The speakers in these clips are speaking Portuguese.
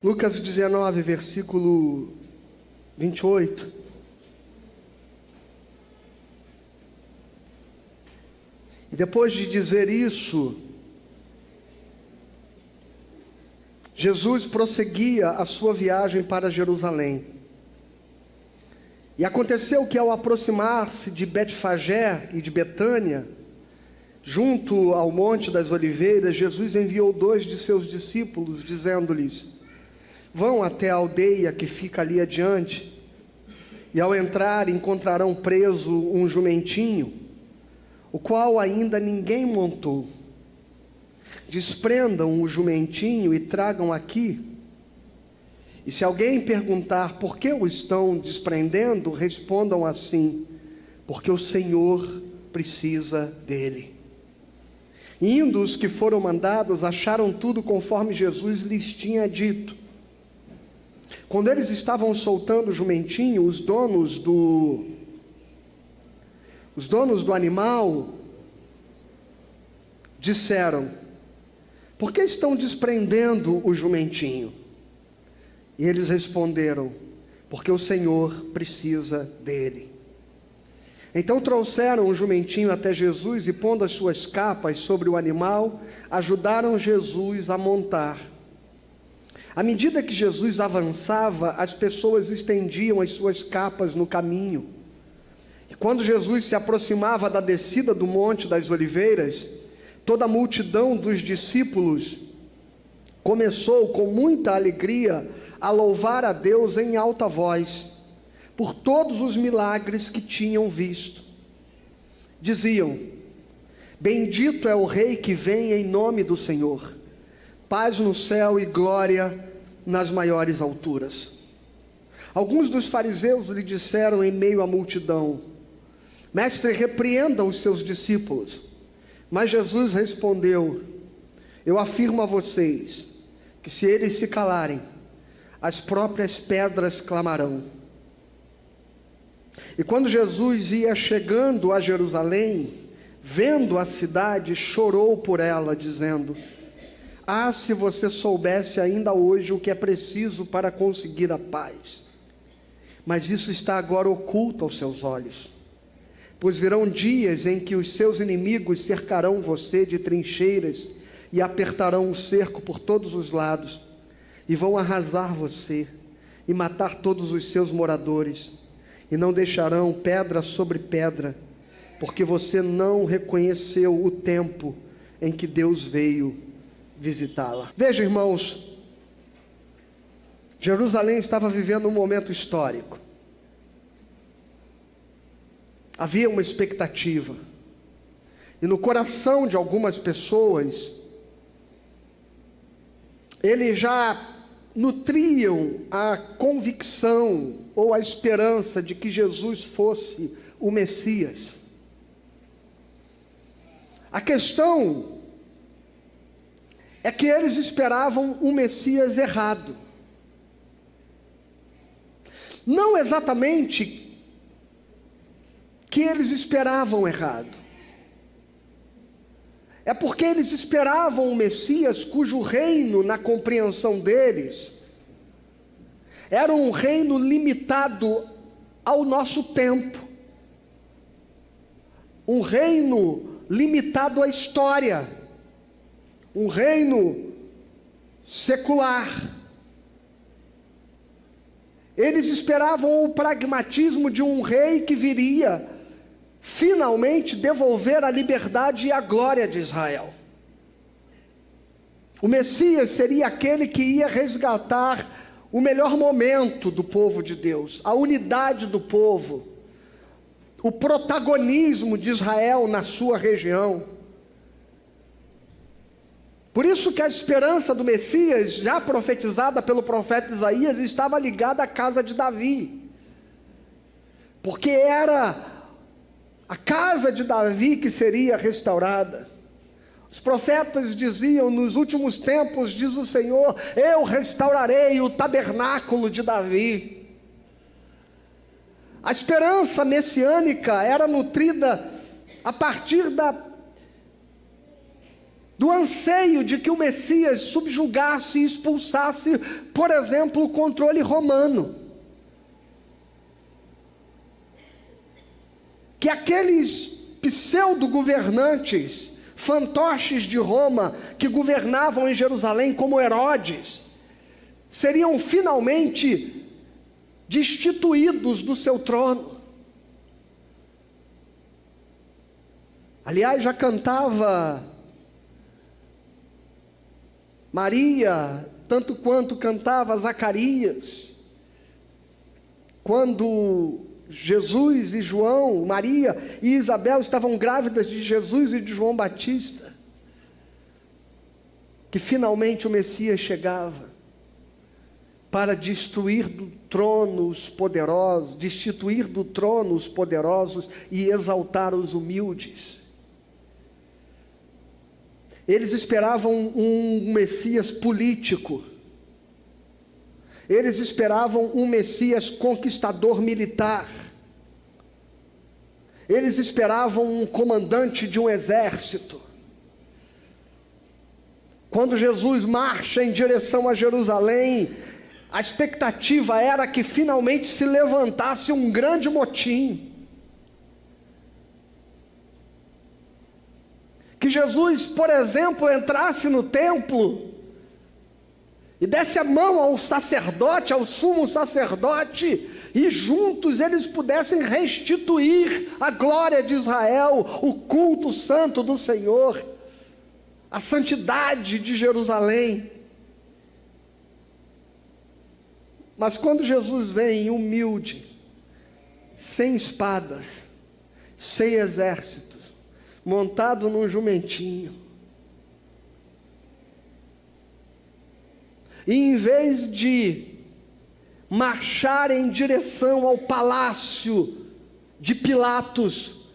Lucas 19, versículo 28. E depois de dizer isso, Jesus prosseguia a sua viagem para Jerusalém. E aconteceu que, ao aproximar-se de Betfagé e de Betânia, junto ao Monte das Oliveiras, Jesus enviou 2 de seus discípulos, dizendo-lhes: vão até a aldeia que fica ali adiante, e ao entrar encontrarão preso um jumentinho, o qual ainda ninguém montou. Desprendam o jumentinho e tragam aqui. E se alguém perguntar por que o estão desprendendo, respondam assim: porque o Senhor precisa dele. Indo os que foram mandados, acharam tudo conforme Jesus lhes tinha dito. Quando eles estavam soltando o jumentinho, os donos do animal disseram: por que estão desprendendo o jumentinho? E eles responderam: porque o Senhor precisa dele. Então trouxeram o jumentinho até Jesus e, pondo as suas capas sobre o animal, ajudaram Jesus a montar. À medida que Jesus avançava, as pessoas estendiam as suas capas no caminho. E quando Jesus se aproximava da descida do Monte das Oliveiras, toda a multidão dos discípulos começou com muita alegria a louvar a Deus em alta voz, por todos os milagres que tinham visto. Diziam: bendito é o Rei que vem em nome do Senhor. Paz no céu e glória nas maiores alturas. Alguns dos fariseus lhe disseram em meio à multidão: mestre, repreenda os seus discípulos. Mas Jesus respondeu: eu afirmo a vocês, que se eles se calarem, as próprias pedras clamarão. E quando Jesus ia chegando a Jerusalém, vendo a cidade, chorou por ela, dizendo: ah, se você soubesse ainda hoje o que é preciso para conseguir a paz. Mas isso está agora oculto aos seus olhos. Pois virão dias em que os seus inimigos cercarão você de trincheiras e apertarão o cerco por todos os lados, e vão arrasar você e matar todos os seus moradores, e não deixarão pedra sobre pedra, porque você não reconheceu o tempo em que Deus veio visitá-la. Veja, irmãos, Jerusalém estava vivendo um momento histórico. Havia uma expectativa, e no coração de algumas pessoas, eles já nutriam a convicção ou a esperança de que Jesus fosse o Messias. A questão é que eles esperavam um Messias errado. Não exatamente que eles esperavam errado. É porque eles esperavam um Messias cujo reino, na compreensão deles, era um reino limitado ao nosso tempo. Um reino limitado à história. Um reino secular. Eles esperavam o pragmatismo de um rei que viria finalmente devolver a liberdade e a glória de Israel. O Messias seria aquele que ia resgatar o melhor momento do povo de Deus, a unidade do povo, o protagonismo de Israel na sua região. Por isso que a esperança do Messias, já profetizada pelo profeta Isaías, estava ligada à casa de Davi, porque era a casa de Davi que seria restaurada. Os profetas diziam: nos últimos tempos, diz o Senhor, eu restaurarei o tabernáculo de Davi. A esperança messiânica era nutrida a partir do anseio de que o Messias subjugasse e expulsasse, por exemplo, o controle romano. Que aqueles pseudo-governantes, fantoches de Roma, que governavam em Jerusalém, como Herodes, seriam finalmente destituídos do seu trono. Aliás, já cantava Maria, tanto quanto cantava Zacarias, quando Jesus e João, Maria e Isabel estavam grávidas de Jesus e de João Batista, que finalmente o Messias chegava para destituir do trono os poderosos e exaltar os humildes. Eles esperavam um Messias político. Eles esperavam um Messias conquistador militar. Eles esperavam um comandante de um exército. Quando Jesus marcha em direção a Jerusalém, a expectativa era que finalmente se levantasse um grande motim. Que Jesus, por exemplo, entrasse no templo e desse a mão ao sacerdote, ao sumo sacerdote, e juntos eles pudessem restituir a glória de Israel, o culto santo do Senhor, a santidade de Jerusalém. Mas quando Jesus vem humilde, sem espadas, sem exército, montado num jumentinho, e em vez de marchar em direção ao palácio de Pilatos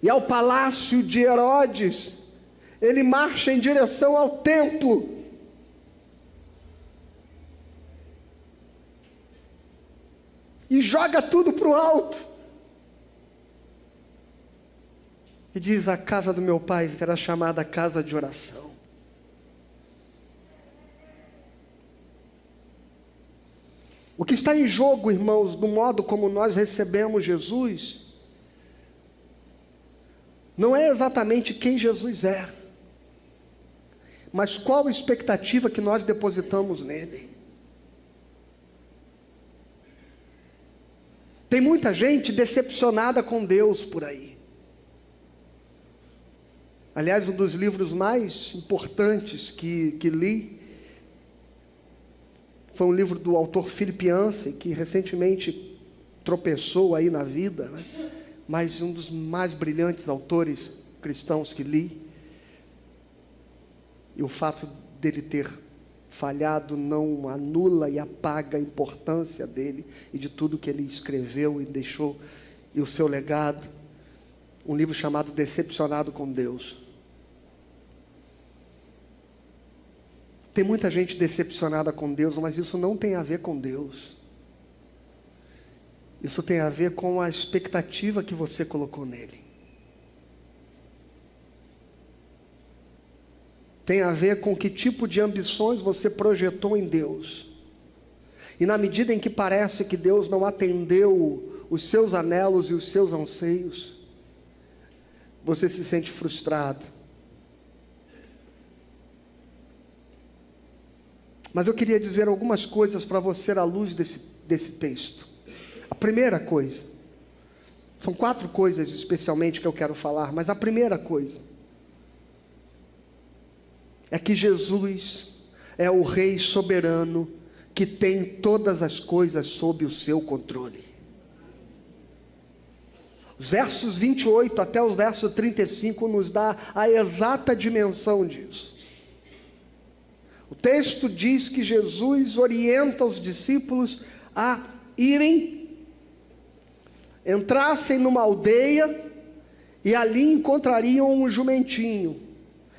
e ao palácio de Herodes, ele marcha em direção ao templo. E joga tudo para o alto. E diz: a casa do meu pai será chamada casa de oração. O que está em jogo, irmãos, no modo como nós recebemos Jesus, não é exatamente quem Jesus é, mas qual a expectativa que nós depositamos nele. Tem muita gente decepcionada com Deus por aí. Aliás, um dos livros mais importantes que li foi um livro do autor Philip Yancey, que recentemente tropeçou aí na vida, né? Mas um dos mais brilhantes autores cristãos que li. E o fato dele ter falhado não anula e apaga a importância dele e de tudo que ele escreveu e deixou, e o seu legado. Um livro chamado Decepcionado com Deus. Tem muita gente decepcionada com Deus, mas isso não tem a ver com Deus. Isso tem a ver com a expectativa que você colocou nele. Tem a ver com que tipo de ambições você projetou em Deus. E na medida em que parece que Deus não atendeu os seus anelos e os seus anseios, você se sente frustrado. Mas eu queria dizer algumas coisas para você à luz desse texto. A primeira coisa, são 4 coisas especialmente que eu quero falar, mas a primeira coisa é que Jesus é o Rei soberano que tem todas as coisas sob o seu controle. Os versos 28 até os versos 35 nos dá a exata dimensão disso. O texto diz que Jesus orienta os discípulos a entrassem numa aldeia e ali encontrariam um jumentinho.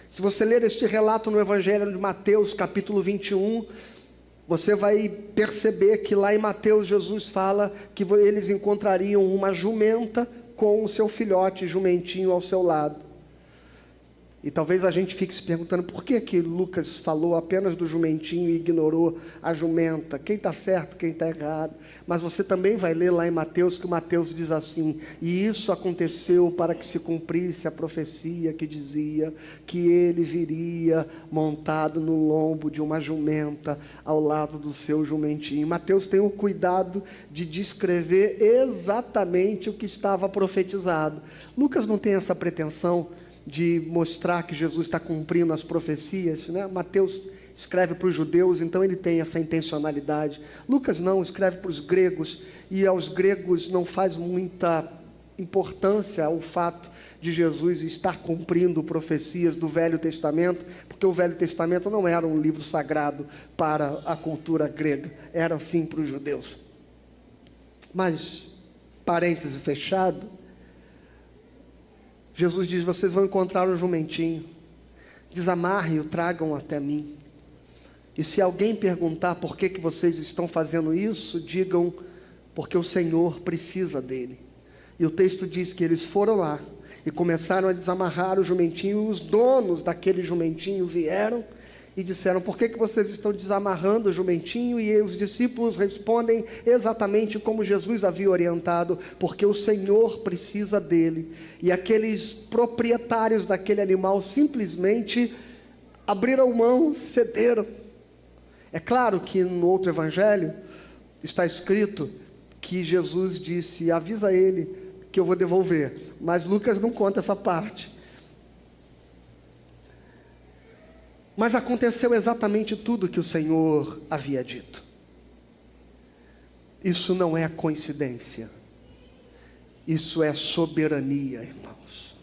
Se você ler este relato no Evangelho de Mateus, capítulo 21, você vai perceber que lá em Mateus Jesus fala que eles encontrariam uma jumenta com o seu filhote jumentinho ao seu lado. E talvez a gente fique se perguntando por que que Lucas falou apenas do jumentinho e ignorou a jumenta. Quem está certo, quem está errado. Mas você também vai ler lá em Mateus, que Mateus diz assim: e isso aconteceu para que se cumprisse a profecia que dizia que ele viria montado no lombo de uma jumenta ao lado do seu jumentinho. Mateus tem o cuidado de descrever exatamente o que estava profetizado. Lucas não tem essa pretensão de mostrar que Jesus está cumprindo as profecias, né? Mateus escreve para os judeus, então ele tem essa intencionalidade. Lucas não, escreve para os gregos, e aos gregos não faz muita importância o fato de Jesus estar cumprindo profecias do Velho Testamento, porque o Velho Testamento não era um livro sagrado para a cultura grega, era sim para os judeus. Mas, parêntese fechado, Jesus diz: vocês vão encontrar um jumentinho, desamarrem e o tragam até mim. E se alguém perguntar por que vocês estão fazendo isso, digam: porque o Senhor precisa dele. E o texto diz que eles foram lá e começaram a desamarrar o jumentinho, e os donos daquele jumentinho vieram e disseram: por que vocês estão desamarrando o jumentinho? E os discípulos respondem exatamente como Jesus havia orientado: porque o Senhor precisa dele. E aqueles proprietários daquele animal simplesmente abriram mão, cederam. É claro que no outro evangelho está escrito que Jesus disse: avisa ele que eu vou devolver, mas Lucas não conta essa parte. Mas aconteceu exatamente tudo que o Senhor havia dito. Isso não é coincidência. Isso é soberania, irmãos.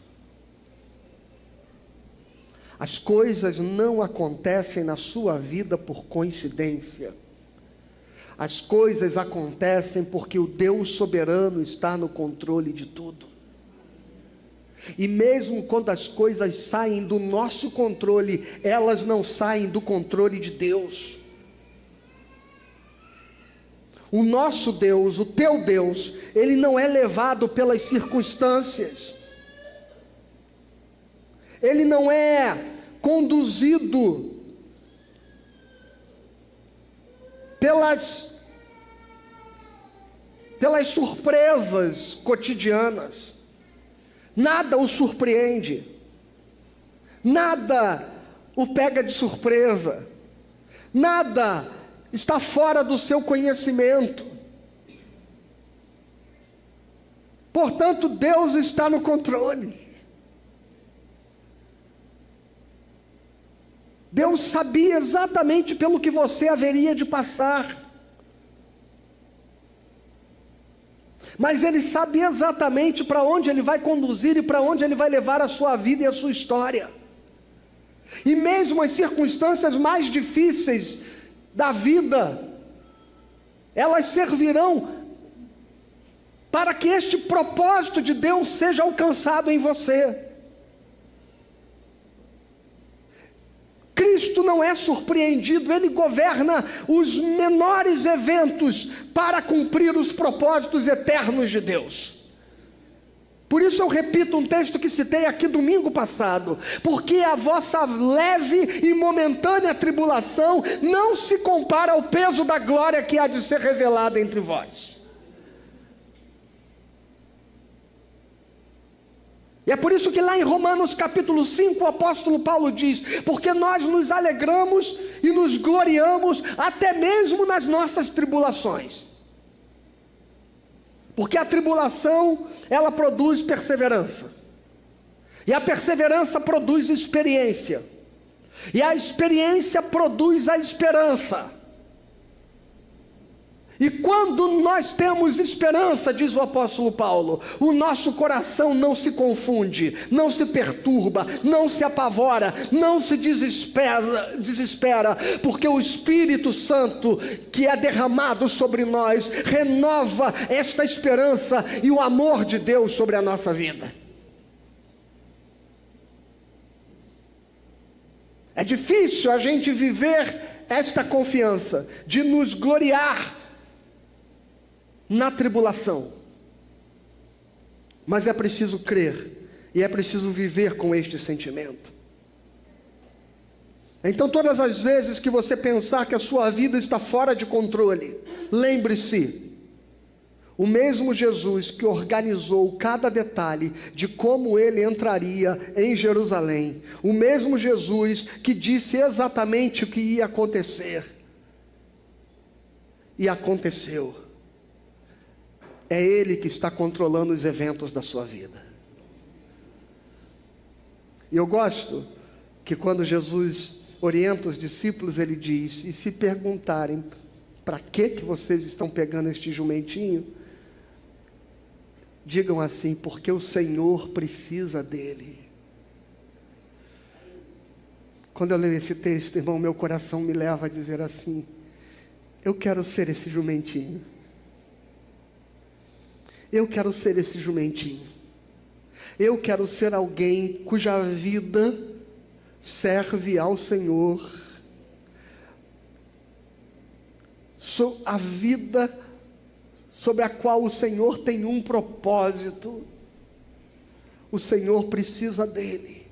As coisas não acontecem na sua vida por coincidência. As coisas acontecem porque o Deus soberano está no controle de tudo. E mesmo quando as coisas saem do nosso controle, elas não saem do controle de Deus. O nosso Deus, o teu Deus, ele não é levado pelas circunstâncias. Ele não é conduzido pelas surpresas cotidianas. Nada o surpreende, nada o pega de surpresa, nada está fora do seu conhecimento. Portanto, Deus está no controle. Deus sabia exatamente pelo que você haveria de passar. Mas Ele sabe exatamente para onde Ele vai conduzir e para onde Ele vai levar a sua vida e a sua história. E mesmo as circunstâncias mais difíceis da vida, elas servirão para que este propósito de Deus seja alcançado em você. Cristo não é surpreendido, Ele governa os menores eventos para cumprir os propósitos eternos de Deus. Por isso eu repito um texto que citei aqui domingo passado: porque a vossa leve e momentânea tribulação não se compara ao peso da glória que há de ser revelada entre vós. E é por isso que lá em Romanos capítulo 5, o apóstolo Paulo diz: porque nós nos alegramos e nos gloriamos até mesmo nas nossas tribulações. Porque a tribulação, ela produz perseverança. E a perseverança produz experiência. E a experiência produz a esperança. E quando nós temos esperança, diz o apóstolo Paulo, o nosso coração não se confunde, não se perturba, não se apavora, não se desespera, porque o Espírito Santo que é derramado sobre nós renova esta esperança e o amor de Deus sobre a nossa vida. É difícil a gente viver esta confiança de nos gloriar na tribulação, mas é preciso crer e é preciso viver com este sentimento. Então, todas as vezes que você pensar que a sua vida está fora de controle, lembre-se, o mesmo Jesus que organizou cada detalhe de como ele entraria em Jerusalém, o mesmo Jesus que disse exatamente o que ia acontecer, e aconteceu, é Ele que está controlando os eventos da sua vida. E eu gosto que quando Jesus orienta os discípulos, ele diz: e se perguntarem, para que vocês estão pegando este jumentinho? Digam assim, porque o Senhor precisa dele. Quando eu leio esse texto, irmão, meu coração me leva a dizer assim: eu quero ser esse jumentinho. Eu quero ser esse jumentinho. Eu quero ser alguém cuja vida serve ao Senhor. A vida sobre a qual o Senhor tem um propósito. O Senhor precisa dele.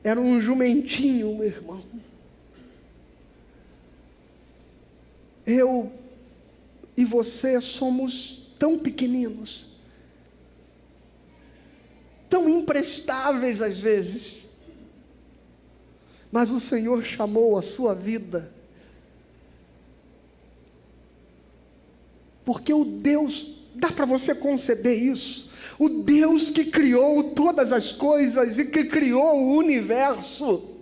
Era um jumentinho, meu irmão. Eu e você somos tão pequeninos, tão imprestáveis às vezes, mas o Senhor chamou a sua vida, porque o Deus, dá para você conceber isso, o Deus que criou todas as coisas e que criou o universo,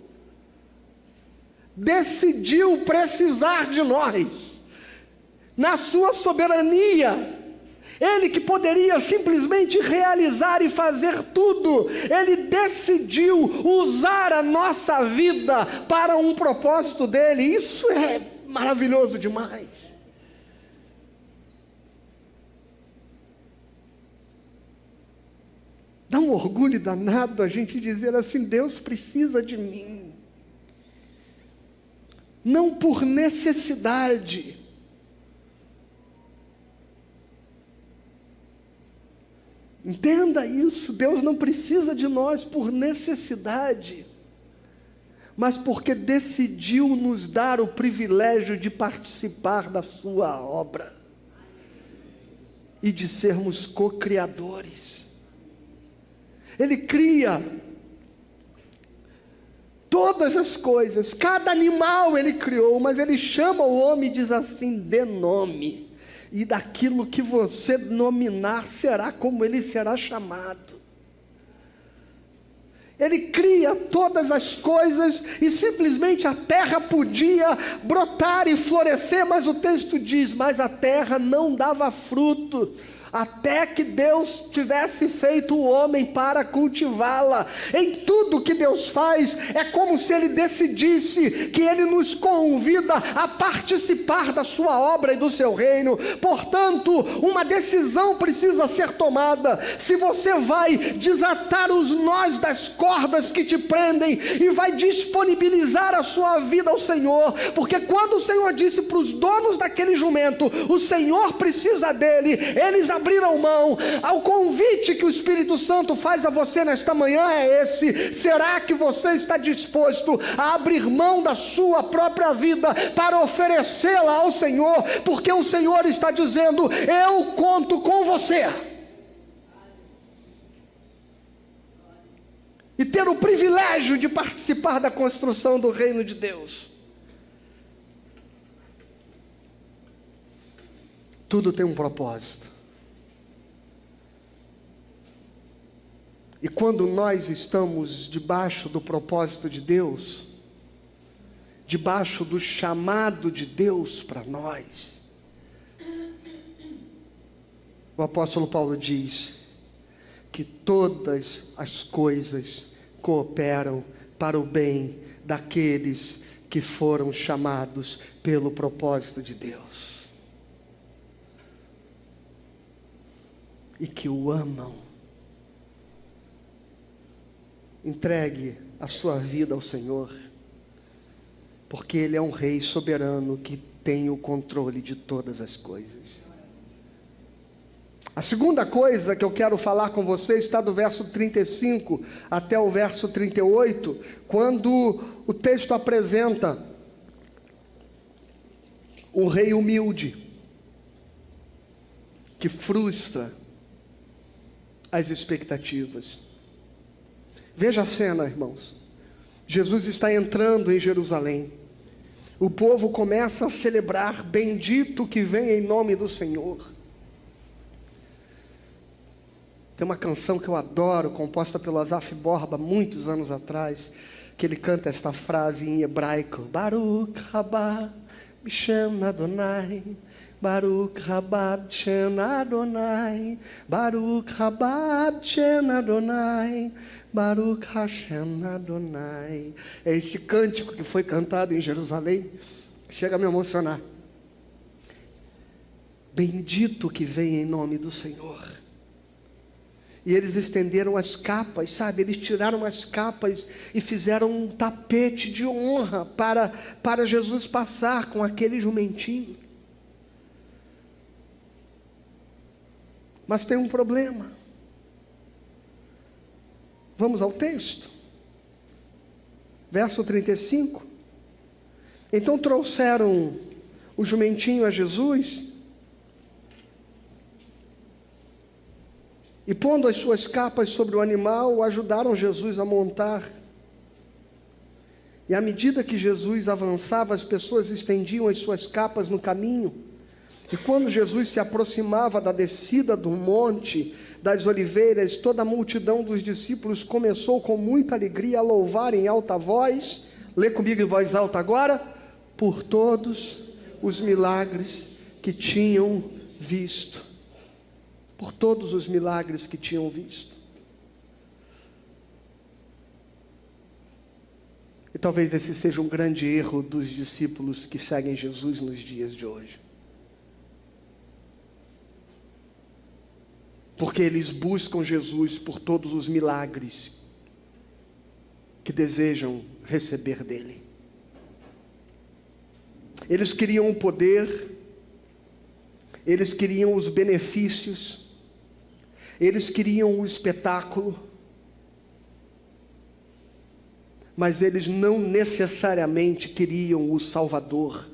decidiu precisar de nós, na sua soberania. Ele que poderia simplesmente realizar e fazer tudo, Ele decidiu usar a nossa vida para um propósito dEle. Isso é maravilhoso demais. Dá um orgulho danado a gente dizer assim: Deus precisa de mim. Não por necessidade, entenda isso, Deus não precisa de nós por necessidade, mas porque decidiu nos dar o privilégio de participar da sua obra, e de sermos co-criadores. Ele cria todas as coisas, cada animal Ele criou, mas Ele chama o homem e diz assim: dê nome. E daquilo que você nominar será como ele será chamado. Ele cria todas as coisas e simplesmente a terra podia brotar e florescer, mas o texto diz: mas a terra não dava fruto, até que Deus tivesse feito o homem para cultivá-la. Em tudo que Deus faz, é como se Ele decidisse que Ele nos convida a participar da sua obra e do seu reino. Portanto, uma decisão precisa ser tomada: se você vai desatar os nós das cordas que te prendem e vai disponibilizar a sua vida ao Senhor, porque quando o Senhor disse para os donos daquele jumento: o Senhor precisa dele, eles abriram mão. Ao convite que o Espírito Santo faz a você nesta manhã é esse: será que você está disposto a abrir mão da sua própria vida para oferecê-la ao Senhor? Porque o Senhor está dizendo: eu conto com você. E ter o privilégio de participar da construção do reino de Deus. Tudo tem um propósito. E quando nós estamos debaixo do propósito de Deus, debaixo do chamado de Deus para nós, o apóstolo Paulo diz que todas as coisas cooperam para o bem daqueles que foram chamados pelo propósito de Deus e que o amam. Entregue a sua vida ao Senhor, porque Ele é um Rei soberano que tem o controle de todas as coisas. A segunda coisa que eu quero falar com você está do verso 35 até o verso 38, quando o texto apresenta um rei humilde, que frustra as expectativas. Veja a cena, irmãos. Jesus está entrando em Jerusalém. O povo começa a celebrar: bendito que vem em nome do Senhor. Tem uma canção que eu adoro, composta pelo Asaf Borba, muitos anos atrás, que ele canta esta frase em hebraico: Baruch haba b'shem Adonai, Baruch haba b'shem Adonai, Baruch haba b'shem Adonai, Baruch Hashem Adonai. É este cântico que foi cantado em Jerusalém, chega a me emocionar. Bendito que vem em nome do Senhor. E eles estenderam as capas, sabe? Eles tiraram as capas e fizeram um tapete de honra para Jesus passar com aquele jumentinho. Mas tem um problema. Vamos ao texto. Verso 35. Então trouxeram o jumentinho a Jesus, e pondo as suas capas sobre o animal, ajudaram Jesus a montar. E à medida que Jesus avançava, as pessoas estendiam as suas capas no caminho. E quando Jesus se aproximava da descida do monte das oliveiras, toda a multidão dos discípulos começou com muita alegria a louvar em alta voz. Lê comigo em voz alta agora: por todos os milagres que tinham visto. Por todos os milagres que tinham visto. E talvez esse seja um grande erro dos discípulos que seguem Jesus nos dias de hoje. Porque eles buscam Jesus por todos os milagres que desejam receber dele. Eles queriam o poder, eles queriam os benefícios, eles queriam o espetáculo, mas eles não necessariamente queriam o Salvador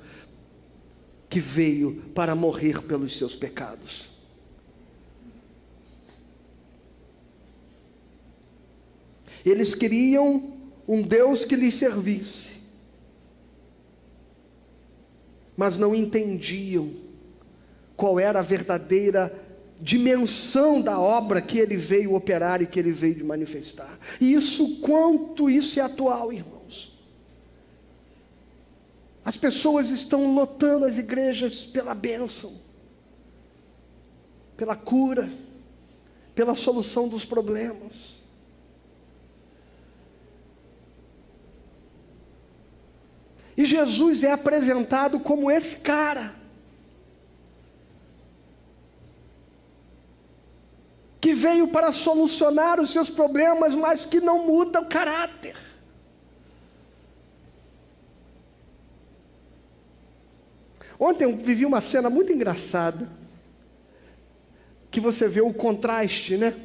que veio para morrer pelos seus pecados. Eles queriam um Deus que lhes servisse, mas não entendiam qual era a verdadeira dimensão da obra que ele veio operar e que ele veio manifestar. E quanto isso é atual, irmãos. As pessoas estão lotando as igrejas pela bênção, pela cura, pela solução dos problemas. E Jesus é apresentado como esse cara que veio para solucionar os seus problemas, mas que não muda o caráter. Ontem eu vivi uma cena muito engraçada, que você vê o contraste, né?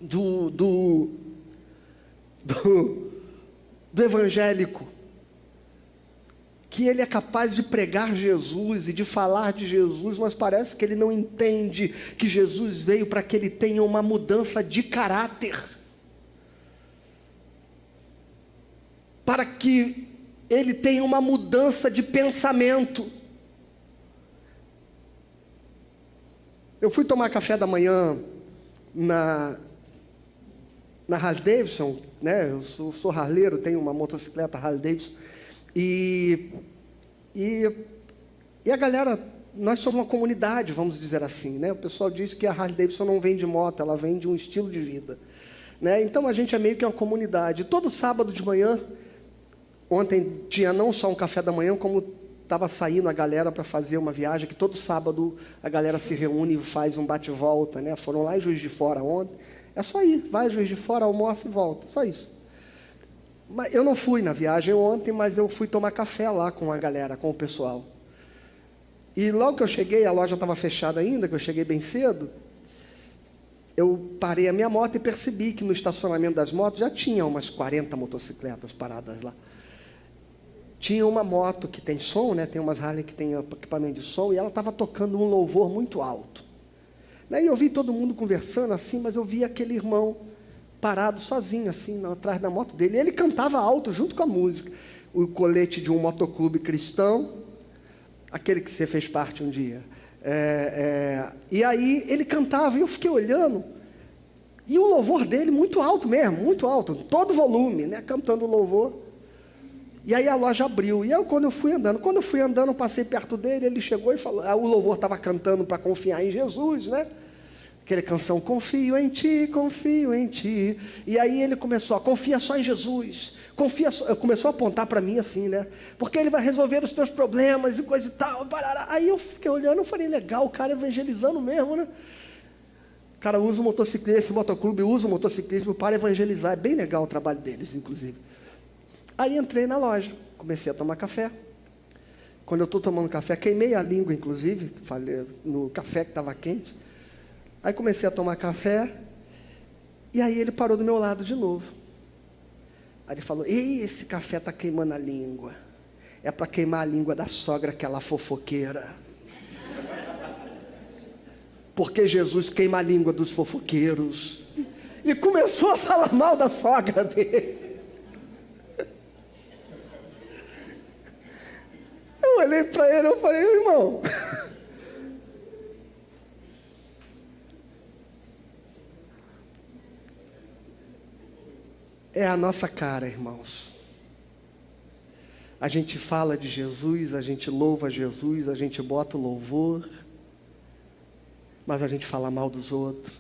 Do evangélico, que ele é capaz de pregar Jesus e de falar de Jesus, mas parece que ele não entende que Jesus veio para que ele tenha uma mudança de caráter, para que ele tenha uma mudança de pensamento. Eu fui tomar café da manhã na Harley Davidson, né? Eu sou harleiro, tenho uma motocicleta Harley Davidson. E a galera, nós somos uma comunidade, vamos dizer assim, né? O pessoal diz que a Harley Davidson não vende moto, ela vende um estilo de vida, né? Então a gente é meio que uma comunidade. Todo sábado de manhã, ontem tinha não só um café da manhã, como estava saindo a galera para fazer uma viagem, que todo sábado a galera se reúne e faz um bate-volta, né? Foram lá em Juiz de Fora ontem, é só ir, vai a Juiz de Fora, almoça e volta, só isso. Mas eu não fui na viagem ontem, mas eu fui tomar café lá com a galera, com o pessoal. E logo que eu cheguei, a loja estava fechada ainda, que eu cheguei bem cedo, eu parei a minha moto e percebi que no estacionamento das motos já tinha umas 40 motocicletas paradas lá. Tinha uma moto que tem som, né? Tem umas Harley que tem equipamento de som, e ela estava tocando um louvor muito alto. Daí eu vi todo mundo conversando assim, mas eu vi aquele irmão parado sozinho, assim, atrás da moto dele. Ele cantava alto junto com a música. O colete de um motoclube cristão, aquele que você fez parte um dia. E aí ele cantava, e eu fiquei olhando, e o louvor dele muito alto mesmo, muito alto, todo volume, né, cantando o louvor. E aí a loja abriu, e quando eu fui andando, eu passei perto dele, ele chegou e falou, o louvor estava cantando para confiar em Jesus, né, aquela canção, confio em ti, e aí ele começou, confia só em Jesus, começou a apontar para mim assim, né? Porque ele vai resolver os teus problemas e coisa e tal. Barará. Aí eu fiquei olhando, eu falei, legal, o cara evangelizando mesmo, né? O cara usa o motociclismo, esse motoclube usa o motociclismo para evangelizar. É bem legal o trabalho deles, inclusive. Aí entrei na loja, comecei a tomar café. Quando eu estou tomando café, queimei a língua, inclusive, falei no café que estava quente. Aí comecei a tomar café, e aí ele parou do meu lado de novo. Aí ele falou, ei, esse café está queimando a língua. É para queimar a língua da sogra, aquela fofoqueira. Porque Jesus queima a língua dos fofoqueiros. E começou a falar mal da sogra dele. Eu olhei para ele e falei, irmão... É a nossa cara, irmãos. A gente fala de Jesus, a gente louva Jesus, a gente bota o louvor, mas a gente fala mal dos outros,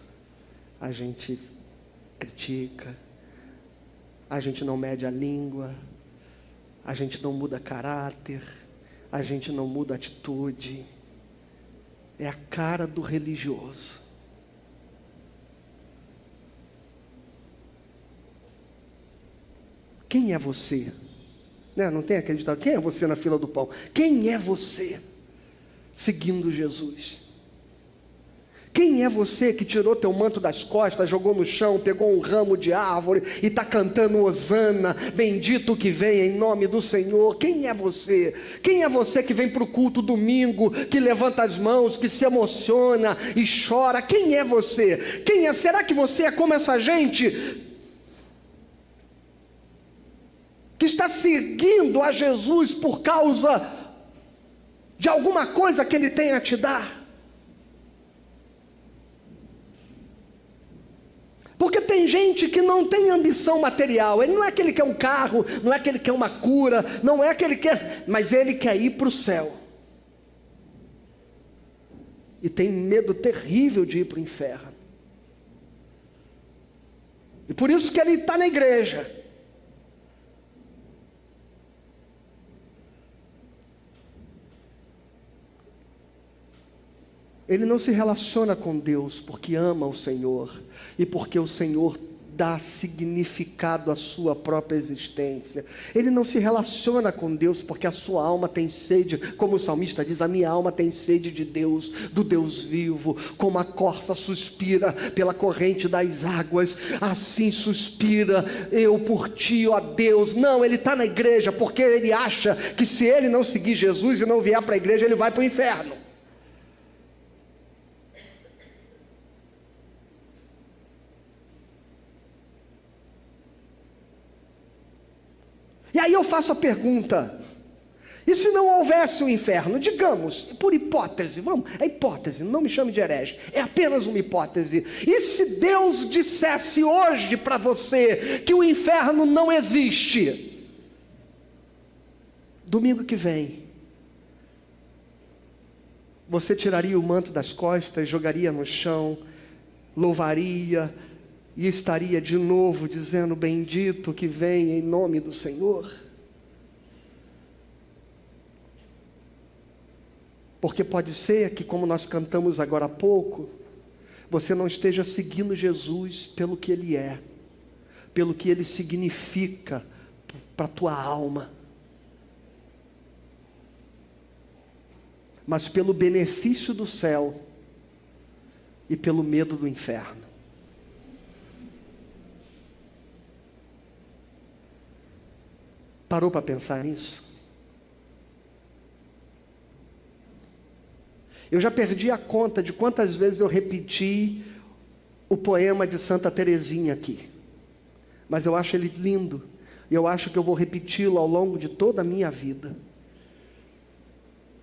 a gente critica, a gente não mede a língua, a gente não muda caráter, a gente não muda atitude. É a cara do religioso. Quem é você? Não tem aquele ditado, quem é você na fila do pão? Quem é você seguindo Jesus? Quem é você que tirou teu manto das costas, jogou no chão, pegou um ramo de árvore e está cantando hosana, bendito que vem em nome do Senhor? Quem é você? Quem é você que vem para o culto domingo, que levanta as mãos, que se emociona e chora? Quem é você? Quem é? Será que você é como essa gente que está seguindo a Jesus por causa de alguma coisa que Ele tem a te dar? Porque tem gente que não tem ambição material. Ele não é que ele quer um carro, não é que ele quer uma cura, não é que ele quer, mas ele quer ir para o céu. E tem medo terrível de ir para o inferno. E por isso que ele está na igreja. Ele não se relaciona com Deus porque ama o Senhor e porque o Senhor dá significado à sua própria existência. Ele não se relaciona com Deus porque a sua alma tem sede, como o salmista diz, a minha alma tem sede de Deus, do Deus vivo, como a corça suspira pela corrente das águas, assim suspira eu por ti, ó Deus. Não, ele está na igreja porque ele acha que se ele não seguir Jesus e não vier para a igreja, ele vai para o inferno. E aí eu faço a pergunta, e se não houvesse o inferno? Digamos, por hipótese, é hipótese, não me chame de herege, é apenas uma hipótese. E se Deus dissesse hoje para você que o inferno não existe? Domingo que vem, você tiraria o manto das costas, jogaria no chão, louvaria, e estaria de novo dizendo, bendito que vem em nome do Senhor? Porque pode ser que, como nós cantamos agora há pouco, você não esteja seguindo Jesus pelo que Ele é, pelo que Ele significa para a tua alma, mas pelo benefício do céu e pelo medo do inferno. Parou para pensar nisso? Eu já perdi a conta de quantas vezes eu repeti o poema de Santa Teresinha aqui. Mas eu acho ele lindo. E eu acho que eu vou repeti-lo ao longo de toda a minha vida.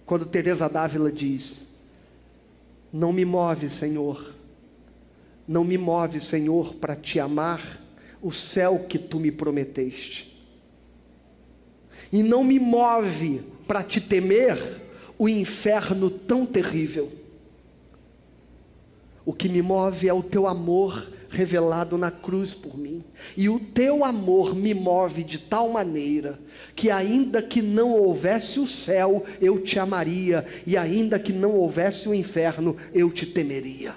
Quando Teresa d'Ávila diz: não me move, Senhor. Não me move, Senhor, para te amar, o céu que tu me prometeste. E não me move para te temer, o inferno tão terrível. O que me move é o teu amor revelado na cruz por mim. E o teu amor me move de tal maneira que ainda que não houvesse o céu, eu te amaria, e ainda que não houvesse o inferno, eu te temeria.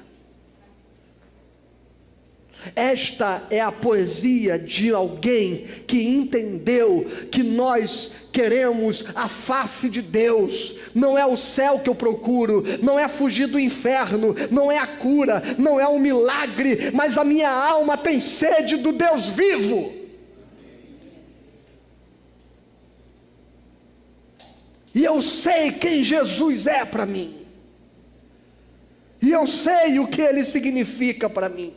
Esta é a poesia de alguém que entendeu que nós queremos a face de Deus. Não é o céu que eu procuro, não é fugir do inferno, não é a cura, não é um milagre, mas a minha alma tem sede do Deus vivo. E eu sei quem Jesus é para mim, e eu sei o que Ele significa para mim.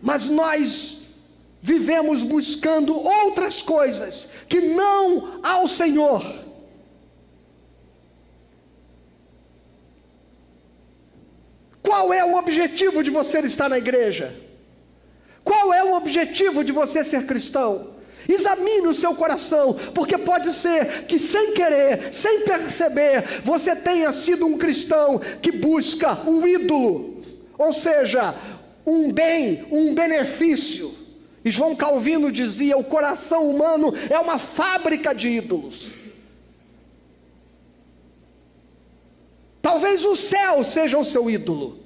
Mas nós vivemos buscando outras coisas que não ao Senhor. Qual é o objetivo de você estar na igreja? Qual é o objetivo de você ser cristão? Examine o seu coração, porque pode ser que sem querer, sem perceber, você tenha sido um cristão que busca um ídolo, ou seja, um bem, um benefício. E João Calvino dizia: o coração humano é uma fábrica de ídolos. Talvez o céu seja o seu ídolo,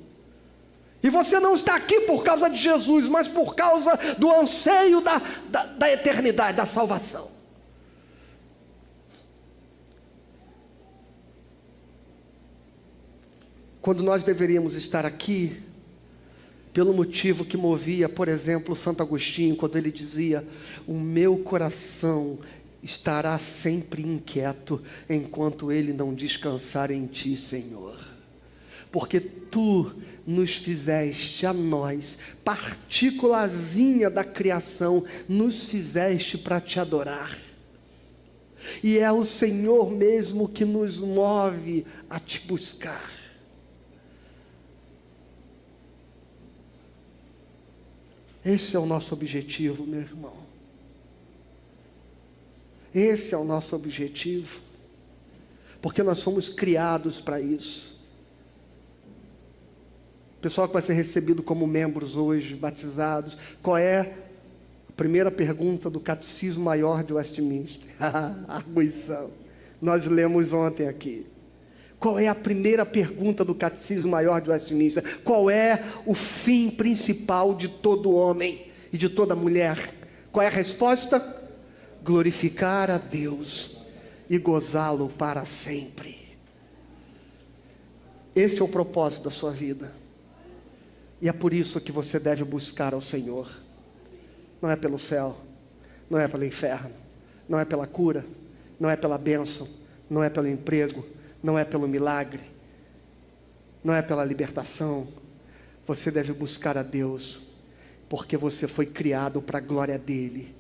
e você não está aqui por causa de Jesus, mas por causa do anseio da eternidade, da salvação. Quando nós deveríamos estar aqui pelo motivo que movia, por exemplo, Santo Agostinho, quando ele dizia: o meu coração estará sempre inquieto, enquanto ele não descansar em ti, Senhor. Porque tu nos fizeste a nós, partículazinha da criação, nos fizeste para te adorar. E é o Senhor mesmo que nos move a te buscar. Esse é o nosso objetivo, meu irmão. Esse é o nosso objetivo. Porque nós fomos criados para isso. O pessoal que vai ser recebido como membros hoje, batizados, qual é a primeira pergunta do Catecismo Maior de Westminster? Arguição. Nós lemos ontem aqui. Qual é a primeira pergunta do Catecismo Maior de Westminster? Qual é o fim principal de todo homem e de toda mulher? Qual é a resposta? Glorificar a Deus e gozá-lo para sempre. Esse é o propósito da sua vida. E é por isso que você deve buscar ao Senhor. Não é pelo céu, não é pelo inferno, não é pela cura, não é pela bênção, não é pelo emprego, não é pelo milagre, não é pela libertação. Você deve buscar a Deus, porque você foi criado para a glória dEle,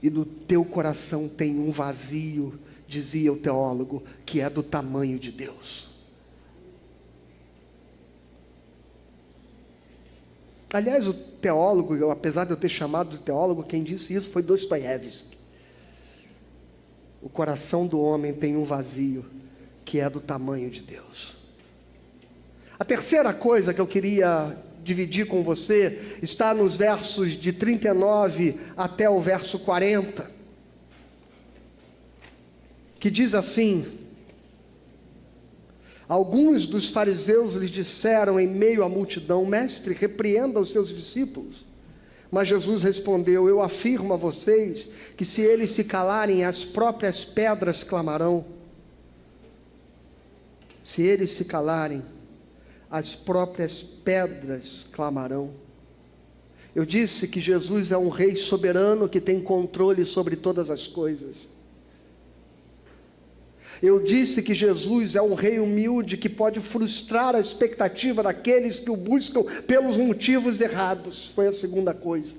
e no teu coração tem um vazio, dizia o teólogo, que é do tamanho de Deus. Aliás, o teólogo, apesar de eu ter chamado de teólogo, quem disse isso foi Dostoiévski. O coração do homem tem um vazio, que é do tamanho de Deus. A terceira coisa que eu queria dividir com você está nos versos de 39 até o verso 40, que diz assim: alguns dos fariseus lhe disseram em meio à multidão: mestre, repreenda os seus discípulos. Mas Jesus respondeu: eu afirmo a vocês que se eles se calarem, as próprias pedras clamarão. Se eles se calarem, as próprias pedras clamarão. Eu disse que Jesus é um rei soberano que tem controle sobre todas as coisas. Eu disse que Jesus é um rei humilde que pode frustrar a expectativa daqueles que o buscam pelos motivos errados. Foi a segunda coisa.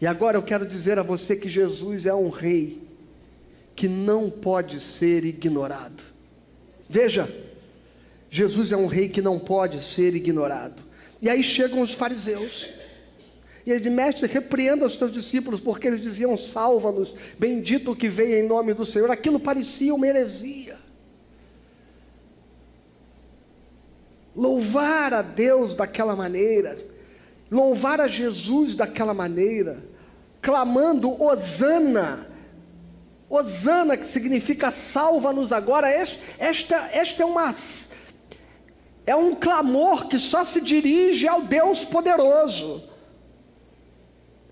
E agora eu quero dizer a você que Jesus é um rei que não pode ser ignorado. Veja, Jesus é um rei que não pode ser ignorado. E aí chegam os fariseus. E ele diz: mestre, repreenda os teus discípulos, porque eles diziam: salva-nos, bendito o que veio em nome do Senhor. Aquilo parecia uma heresia. Louvar a Deus daquela maneira, louvar a Jesus daquela maneira, clamando Hosana, Hosana, que significa salva-nos agora. Esta é um clamor que só se dirige ao Deus poderoso.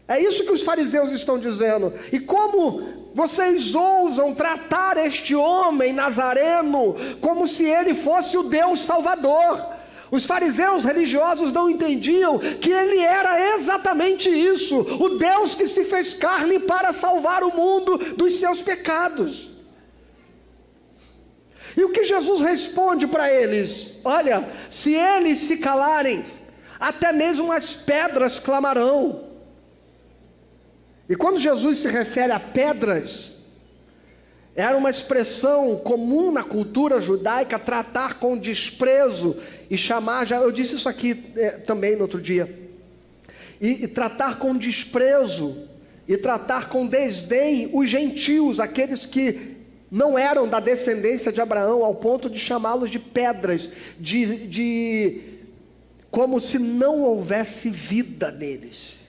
É isso que os fariseus estão dizendo. E como vocês ousam tratar este homem nazareno como se ele fosse o Deus Salvador? Os fariseus religiosos não entendiam que ele era exatamente isso, o Deus que se fez carne para salvar o mundo dos seus pecados. E o que Jesus responde para eles? Olha, se eles se calarem, até mesmo as pedras clamarão. E quando Jesus se refere a pedras, era uma expressão comum na cultura judaica, tratar com desprezo e chamar, eu disse isso aqui também no outro dia, e tratar com desprezo e tratar com desdém os gentios, aqueles que não eram da descendência de Abraão, ao ponto de chamá-los de pedras, como se não houvesse vida neles.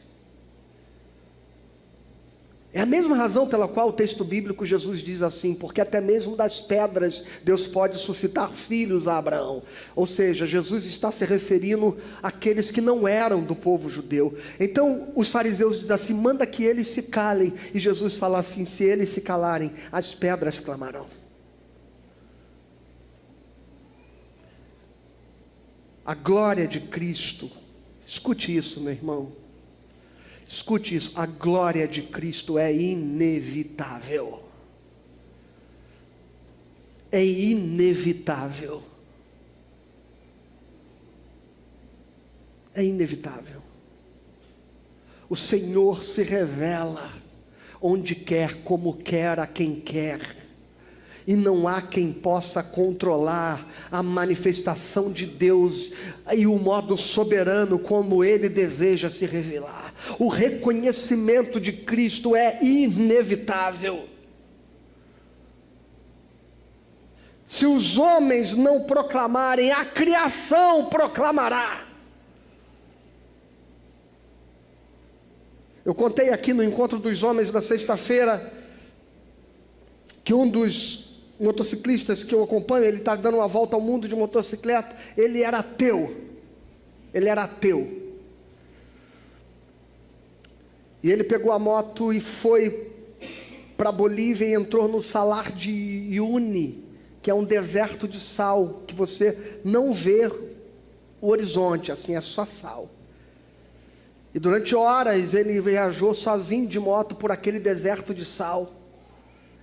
É a mesma razão pela qual o texto bíblico Jesus diz assim: porque até mesmo das pedras Deus pode suscitar filhos a Abraão. Ou seja, Jesus está se referindo àqueles que não eram do povo judeu. Então os fariseus dizem assim: manda que eles se calem. E Jesus fala assim: se eles se calarem, as pedras clamarão. A glória de Cristo, escute isso, meu irmão. Escute isso, a glória de Cristo é inevitável. É inevitável. É inevitável. O Senhor se revela onde quer, como quer, a quem quer. E não há quem possa controlar a manifestação de Deus e o modo soberano como Ele deseja se revelar. O reconhecimento de Cristo é inevitável. Se os homens não proclamarem, a criação proclamará. Eu contei aqui no Encontro dos Homens na sexta-feira que um dos motociclistas que eu acompanho, ele está dando uma volta ao mundo de motocicleta, ele era ateu. E ele pegou a moto e foi para a Bolívia e entrou no Salar de Uyuni, que é um deserto de sal, que você não vê o horizonte, assim, é só sal. E durante horas ele viajou sozinho de moto por aquele deserto de sal.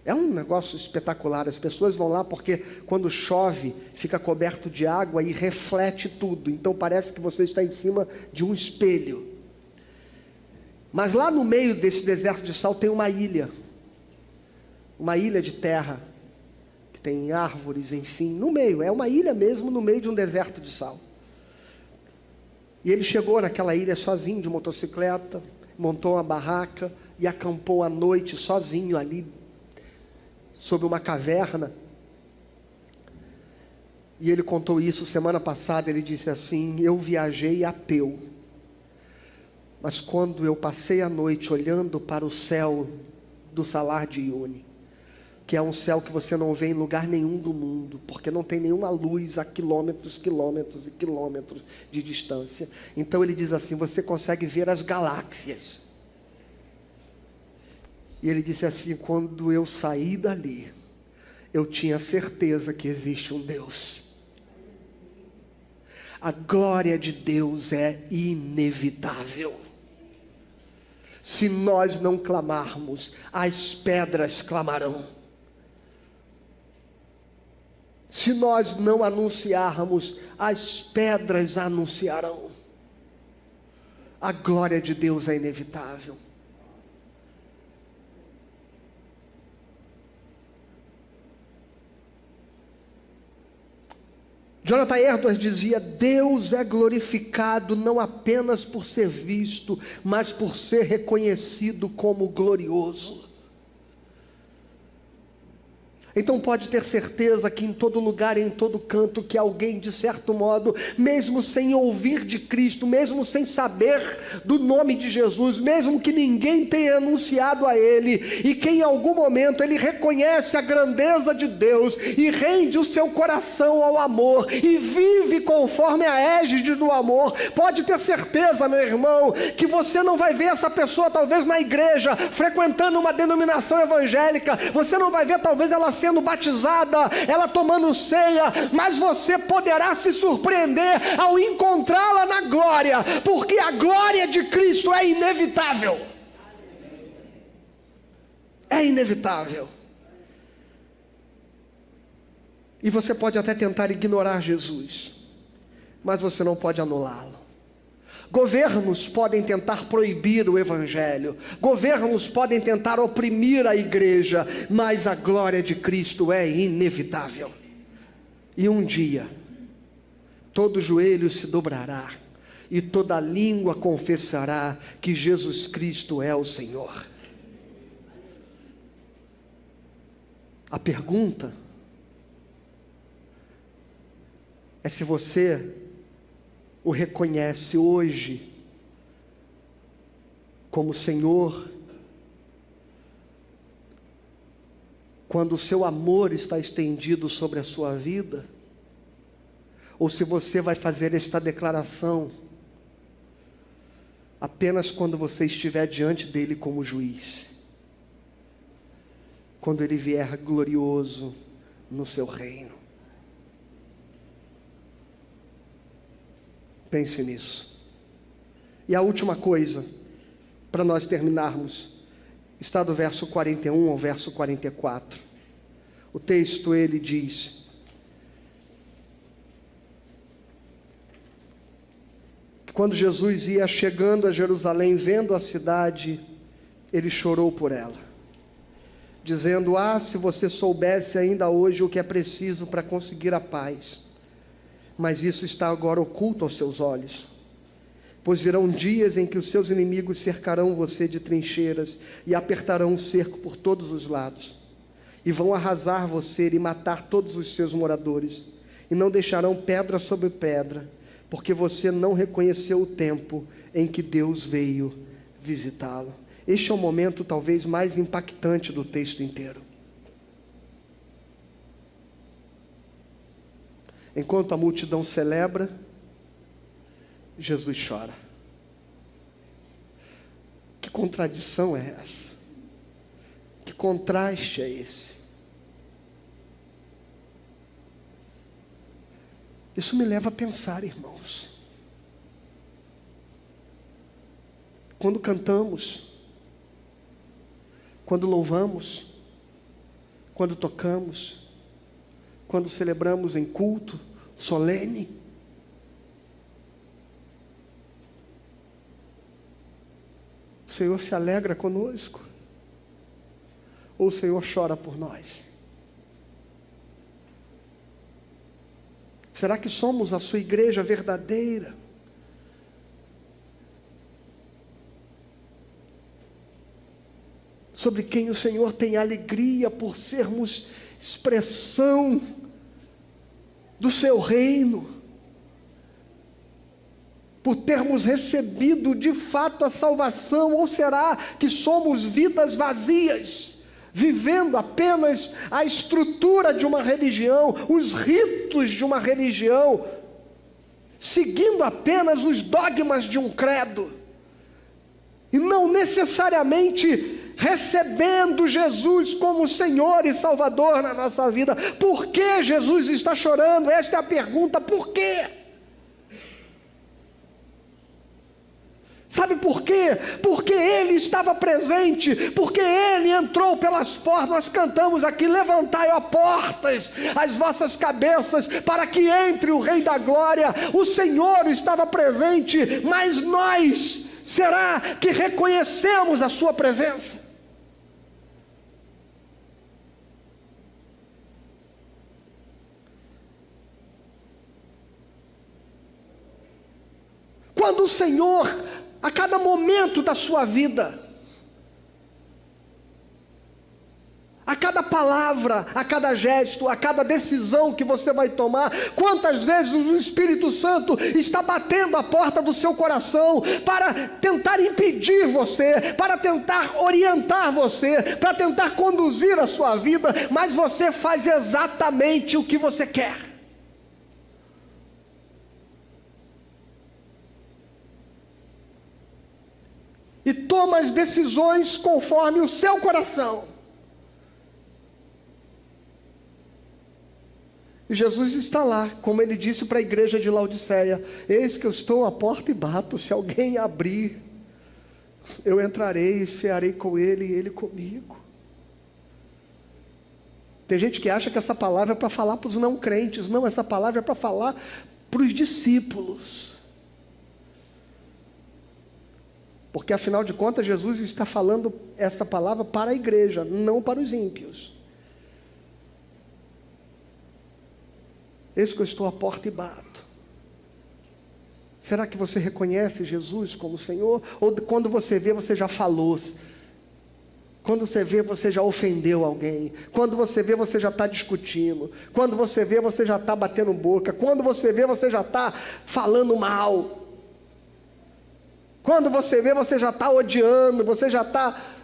É um negócio espetacular. As pessoas vão lá porque quando chove fica coberto de água e reflete tudo, então parece que você está em cima de um espelho. Mas lá no meio desse deserto de sal tem uma ilha de terra, que tem árvores, enfim, no meio, é uma ilha mesmo, no meio de um deserto de sal. E ele chegou naquela ilha sozinho de motocicleta, montou uma barraca e acampou à noite sozinho ali sob uma caverna. E ele contou isso semana passada. Ele disse assim: eu viajei ateu, mas quando eu passei a noite olhando para o céu do Salar de Uyuni, que é um céu que você não vê em lugar nenhum do mundo, porque não tem nenhuma luz a quilômetros, quilômetros e quilômetros de distância. Então ele diz assim: você consegue ver as galáxias. E ele disse assim: quando eu saí dali, eu tinha certeza que existe um Deus. A glória de Deus é inevitável. Se nós não clamarmos, as pedras clamarão. Se nós não anunciarmos, as pedras anunciarão. A glória de Deus é inevitável. Jonathan Edwards dizia: Deus é glorificado não apenas por ser visto, mas por ser reconhecido como glorioso. Então pode ter certeza que em todo lugar e em todo canto que alguém, de certo modo, mesmo sem ouvir de Cristo, mesmo sem saber do nome de Jesus, mesmo que ninguém tenha anunciado a Ele, e que em algum momento ele reconhece a grandeza de Deus, e rende o seu coração ao amor, e vive conforme a égide do amor, pode ter certeza, meu irmão, que você não vai ver essa pessoa talvez na igreja, frequentando uma denominação evangélica, você não vai ver talvez ela sendo batizada, ela tomando ceia, mas você poderá se surpreender ao encontrá-la na glória, porque a glória de Cristo é inevitável. É inevitável. E você pode até tentar ignorar Jesus, mas você não pode anulá-lo. Governos podem tentar proibir o evangelho, governos podem tentar oprimir a igreja, mas a glória de Cristo é inevitável. E um dia, todo joelho se dobrará, e toda língua confessará que Jesus Cristo é o Senhor. A pergunta é se você o reconhece hoje como Senhor, quando o seu amor está estendido sobre a sua vida, ou se você vai fazer esta declaração apenas quando você estiver diante dele como juiz, quando ele vier glorioso no seu reino. Pense nisso. E a última coisa, para nós terminarmos, está do verso 41 ao verso 44. O texto, ele diz: quando Jesus ia chegando a Jerusalém, vendo a cidade, ele chorou por ela, dizendo: se você soubesse ainda hoje o que é preciso para conseguir a paz, mas isso está agora oculto aos seus olhos. Pois virão dias em que os seus inimigos cercarão você de trincheiras e apertarão o cerco por todos os lados, e vão arrasar você e matar todos os seus moradores, e não deixarão pedra sobre pedra, porque você não reconheceu o tempo em que Deus veio visitá-lo. Este é o momento talvez mais impactante do texto inteiro. Enquanto a multidão celebra, Jesus chora. Que contradição é essa? Que contraste é esse? Isso me leva a pensar, irmãos. Quando cantamos, quando louvamos, quando tocamos, quando celebramos em culto solene, o Senhor se alegra conosco, ou o Senhor chora por nós? Será que somos a sua igreja verdadeira? Sobre quem o Senhor tem alegria por sermos expressão do seu reino, por termos recebido de fato a salvação, ou será que somos vidas vazias, vivendo apenas a estrutura de uma religião, os ritos de uma religião, seguindo apenas os dogmas de um credo, e não necessariamente recebendo Jesus como Senhor e Salvador na nossa vida? Por que Jesus está chorando? Esta é a pergunta: por quê? Sabe por quê? Porque Ele estava presente, porque Ele entrou pelas portas. Nós cantamos aqui: levantai, ó portas, as vossas cabeças, para que entre o Rei da Glória. O Senhor estava presente, mas nós, será que reconhecemos a sua presença? Quando o Senhor, a cada momento da sua vida, a cada palavra, a cada gesto, a cada decisão que você vai tomar, quantas vezes o Espírito Santo está batendo a porta do seu coração para tentar impedir você, para tentar orientar você, para tentar conduzir a sua vida, mas você faz exatamente o que você quer. E toma as decisões conforme o seu coração. E Jesus está lá, como ele disse para a igreja de Laodiceia: eis que eu estou à porta e bato, se alguém abrir, eu entrarei e cearei com ele e ele comigo. Tem gente que acha que essa palavra é para falar para os não crentes. Não, essa palavra é para falar para os discípulos. Porque afinal de contas, Jesus está falando essa palavra para a igreja, não para os ímpios. Eis que eu estou à porta e bato. Será que você reconhece Jesus como Senhor? Ou quando você vê, você já falou? Quando você vê, você já ofendeu alguém? Quando você vê, você já está discutindo? Quando você vê, você já está batendo boca? Quando você vê, você já está falando mal? Quando você vê, você já está odiando, você já está...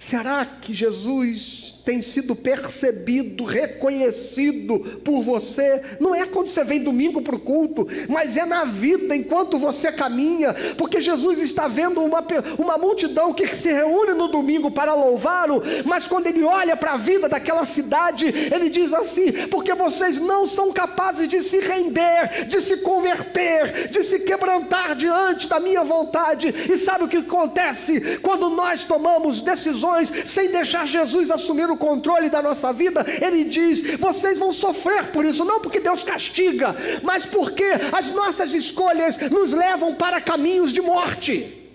Será que Jesus tem sido percebido, reconhecido por você? Não é quando você vem domingo para o culto, mas é na vida, enquanto você caminha, porque Jesus está vendo uma multidão que se reúne no domingo para louvá-lo, mas quando ele olha para a vida daquela cidade, ele diz assim: porque vocês não são capazes de se render, de se converter, de se quebrantar diante da minha vontade. E sabe o que acontece quando nós tomamos decisões sem deixar Jesus assumir o controle da nossa vida? Ele diz: vocês vão sofrer por isso, não porque Deus castiga, mas porque as nossas escolhas nos levam para caminhos de morte.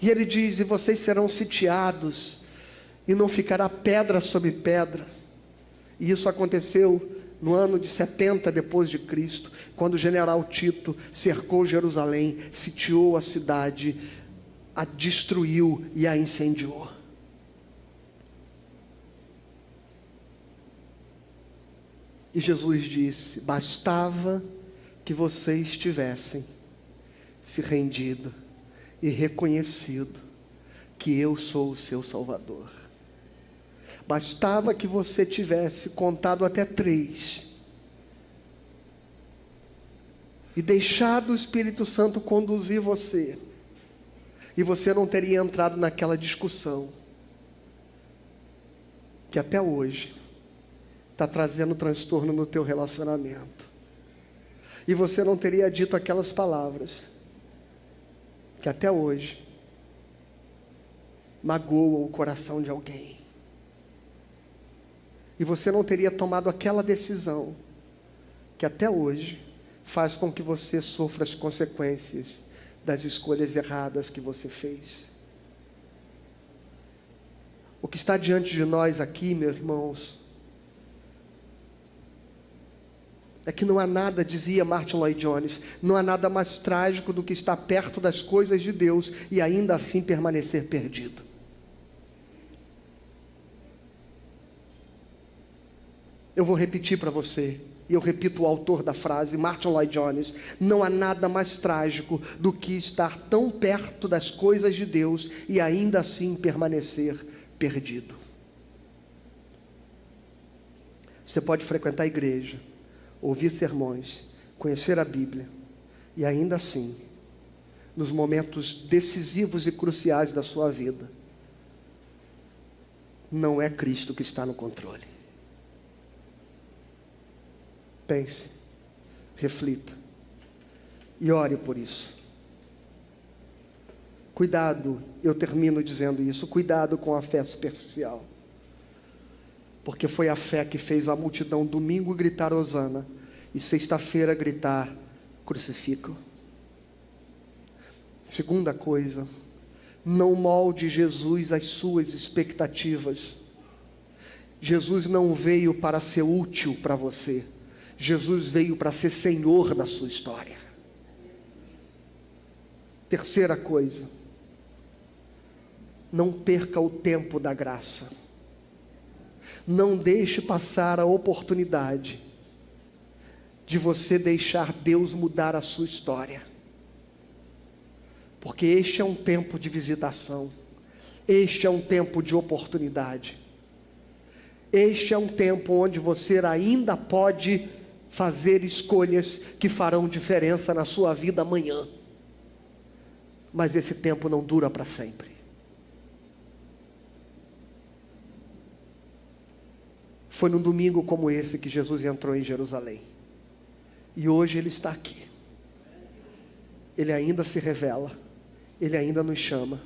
E ele diz: e vocês serão sitiados, e não ficará pedra sobre pedra. E isso aconteceu no ano de 70 depois de Cristo, quando o general Tito cercou Jerusalém, sitiou a cidade, a destruiu e a incendiou. E Jesus disse: bastava que vocês tivessem se rendido e reconhecido que eu sou o seu Salvador. Bastava que você tivesse contado até 3 e deixado o Espírito Santo conduzir você, e você não teria entrado naquela discussão que até hoje está trazendo transtorno no teu relacionamento, e você não teria dito aquelas palavras que até hoje magoam o coração de alguém, e você não teria tomado aquela decisão que até hoje faz com que você sofra as consequências das escolhas erradas que você fez. O que está diante de nós aqui, meus irmãos, é que não há nada, dizia Martin Lloyd Jones, não há nada mais trágico do que estar perto das coisas de Deus e ainda assim permanecer perdido. Eu vou repetir para você, e eu repito o autor da frase, Martin Lloyd Jones: não há nada mais trágico do que estar tão perto das coisas de Deus e ainda assim permanecer perdido. Você pode frequentar a igreja, ouvir sermões, conhecer a Bíblia, e ainda assim, nos momentos decisivos e cruciais da sua vida, não é Cristo que está no controle. Pense, reflita E ore por isso. Cuidado, eu termino dizendo isso, cuidado com a fé superficial. Porque foi a fé que fez a multidão domingo gritar hosana e sexta-feira gritar crucifica-o. Segunda coisa, não molde Jesus às suas expectativas. Jesus não veio para ser útil para você. Jesus veio para ser Senhor da sua história. Terceira coisa, não perca o tempo da graça. Não deixe passar a oportunidade de você deixar Deus mudar a sua história. Porque este é um tempo de visitação. Este é um tempo de oportunidade. Este é um tempo onde você ainda pode fazer escolhas que farão diferença na sua vida amanhã. Mas esse tempo não dura para sempre. Foi num domingo como esse que Jesus entrou em Jerusalém. E hoje Ele está aqui. Ele ainda se revela. Ele ainda nos chama.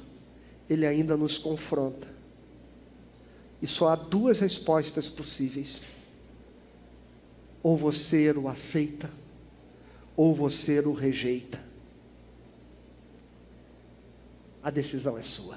Ele ainda nos confronta. E só há duas respostas possíveis. Ou você o aceita, ou você o rejeita. A decisão é sua.